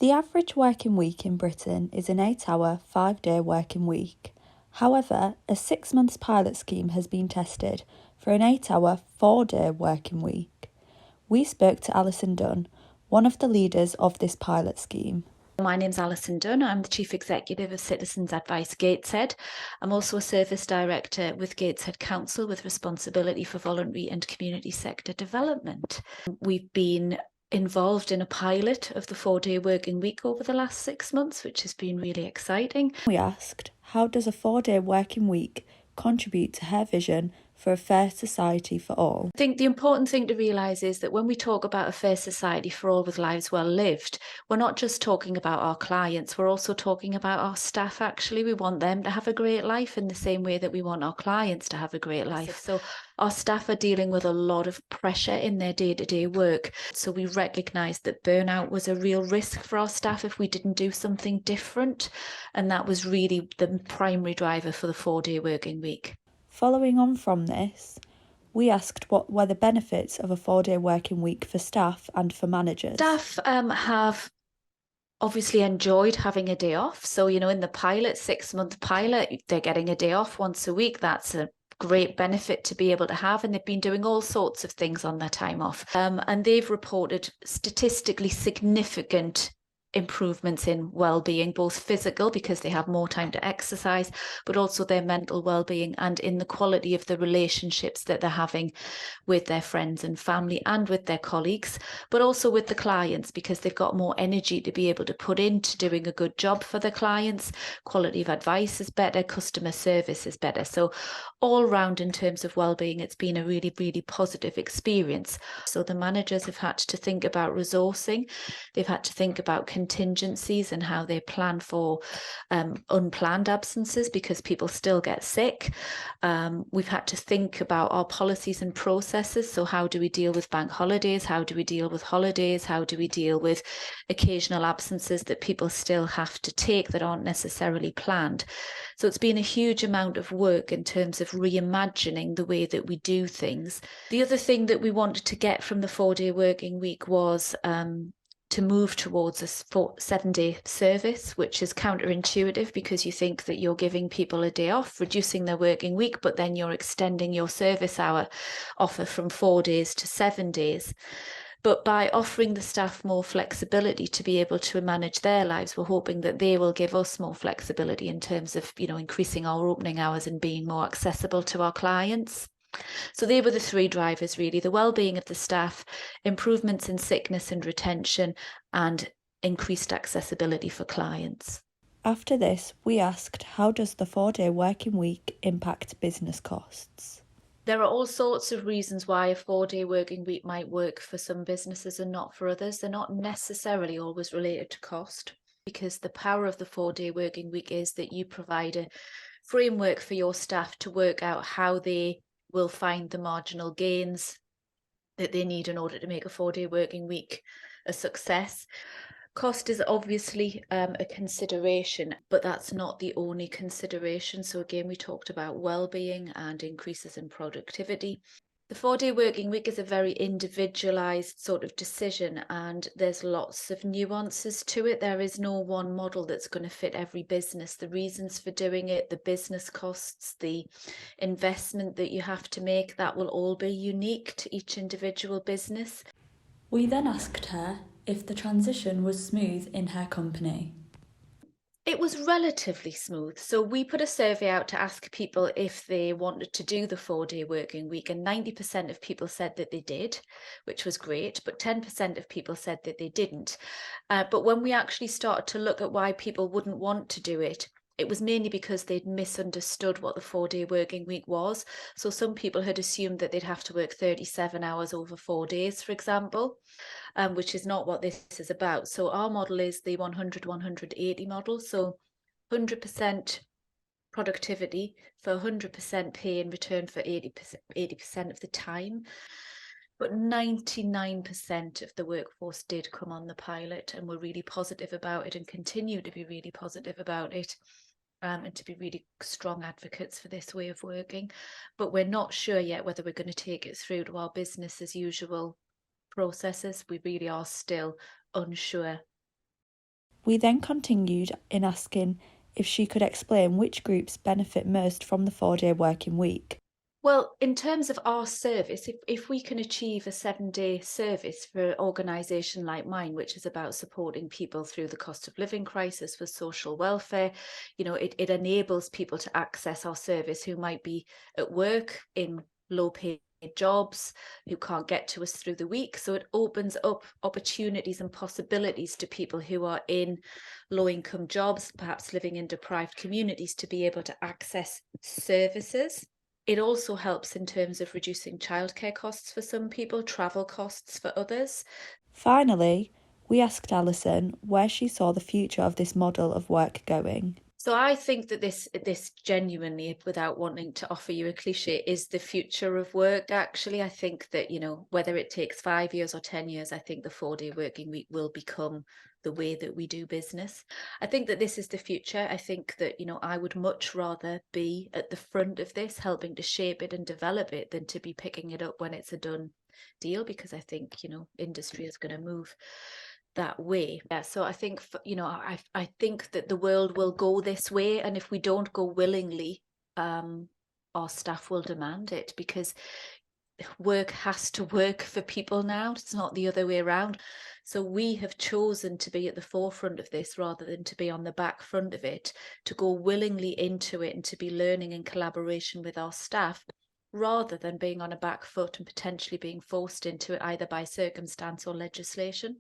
The average working week in Britain is an 8-hour, 5-day working week. However, a 6-month pilot scheme has been tested for an 8-hour, 4-day working week. We spoke to Alison Dunn, one of the leaders of this pilot scheme. My name's Alison Dunn. I'm the Chief Executive of Citizens Advice Gateshead. I'm also a Service Director with Gateshead Council with responsibility for voluntary and community sector development. We've been involved in a pilot of the 4-day working week over the last 6 months, which has been really exciting. We asked, how does a 4-day working week contribute to her vision for a fair society for all? I think the important thing to realise is that when we talk about a fair society for all with lives well lived, we're not just talking about our clients, we're also talking about our staff actually. We want them to have a great life in the same way that we want our clients to have a great life. So our staff are dealing with a lot of pressure in their day-to-day work. So we recognised that burnout was a real risk for our staff if we didn't do something different. And that was really the primary driver for the 4-day working week. Following on from this, we asked what were the benefits of a 4-day working week for staff and for managers. Staff have obviously enjoyed having a day off. So, in the pilot, 6-month pilot, they're getting a day off once a week. That's a great benefit to be able to have, and they've been doing all sorts of things on their time off. And they've reported statistically significant improvements in well-being, both physical because they have more time to exercise, but also their mental well-being and in the quality of the relationships that they're having with their friends and family and with their colleagues, but also with the clients because they've got more energy to be able to put into doing a good job for their clients. Quality of advice is better, customer service is better. So all round in terms of well-being, it's been a really, really positive experience. So the managers have had to think about resourcing, they've had to think about contingencies and how they plan for unplanned absences because people still get sick. We've had to think about our policies and processes. So how do we deal with bank holidays? How do we deal with holidays? How do we deal with occasional absences that people still have to take that aren't necessarily planned? So it's been a huge amount of work in terms of reimagining the way that we do things. The other thing that we wanted to get from the 4-day working week was to move towards a 7-day service, which is counterintuitive because you think that you're giving people a day off, reducing their working week, but then you're extending your service hour offer from 4 days to 7 days. But by offering the staff more flexibility to be able to manage their lives, we're hoping that they will give us more flexibility in terms of, increasing our opening hours and being more accessible to our clients. So they were the 3 drivers, really: the well-being of the staff, improvements in sickness and retention, and increased accessibility for clients. After this, we asked, how does the 4-day working week impact business costs? There are all sorts of reasons why a 4-day working week might work for some businesses and not for others. They're not necessarily always related to cost, because the power of the 4-day working week is that you provide a framework for your staff to work out how they will find the marginal gains that they need in order to make a 4-day working week a success. Cost is obviously a consideration, but that's not the only consideration. So again, we talked about well-being and increases in productivity. The 4-day working week is a very individualized sort of decision, and there's lots of nuances to it. There is no one model that's going to fit every business. The reasons for doing it, the business costs, the investment that you have to make, that will all be unique to each individual business. We then asked her if the transition was smooth in her company. It was relatively smooth. So we put a survey out to ask people if they wanted to do the 4-day working week, and 90% of people said that they did, which was great, but 10% of people said that they didn't. But when we actually started to look at why people wouldn't want to do it, it was mainly because they'd misunderstood what the 4-day working week was. So some people had assumed that they'd have to work 37 hours over 4 days, for example. Which is not what this is about. So our model is the 100-180 model. So 100% productivity for 100% pay in return for 80% of the time. But 99% of the workforce did come on the pilot and were really positive about it and continue to be really positive about it. And to be really strong advocates for this way of working. But we're not sure yet whether we're going to take it through to our business as usual processes. We really are still unsure We then continued in asking if she could explain which groups benefit most from the 4-day working week. Well, in terms of our service, if we can achieve a 7-day service for an organisation like mine, which is about supporting people through the cost of living crisis with social welfare, it enables people to access our service who might be at work in low paid jobs, who can't get to us through the week. So it opens up opportunities and possibilities to people who are in low income jobs, perhaps living in deprived communities, to be able to access services. It also helps in terms of reducing childcare costs for some people, travel costs for others. Finally, we asked Alison where she saw the future of this model of work going. So I think that this genuinely, without wanting to offer you a cliche, is the future of work. Actually, I think that, whether it takes 5 years or 10 years, I think the 4-day working week will become the way that we do business. I think that this is the future. I think that, I would much rather be at the front of this, helping to shape it and develop it, than to be picking it up when it's a done deal, because I think, industry is going to move that way. Yeah, so I think, I think that the world will go this way, and if we don't go willingly, our staff will demand it, because work has to work for people now. It's not the other way around. So we have chosen to be at the forefront of this rather than to be on the back front of it, to go willingly into it and to be learning in collaboration with our staff, rather than being on a back foot and potentially being forced into it either by circumstance or legislation.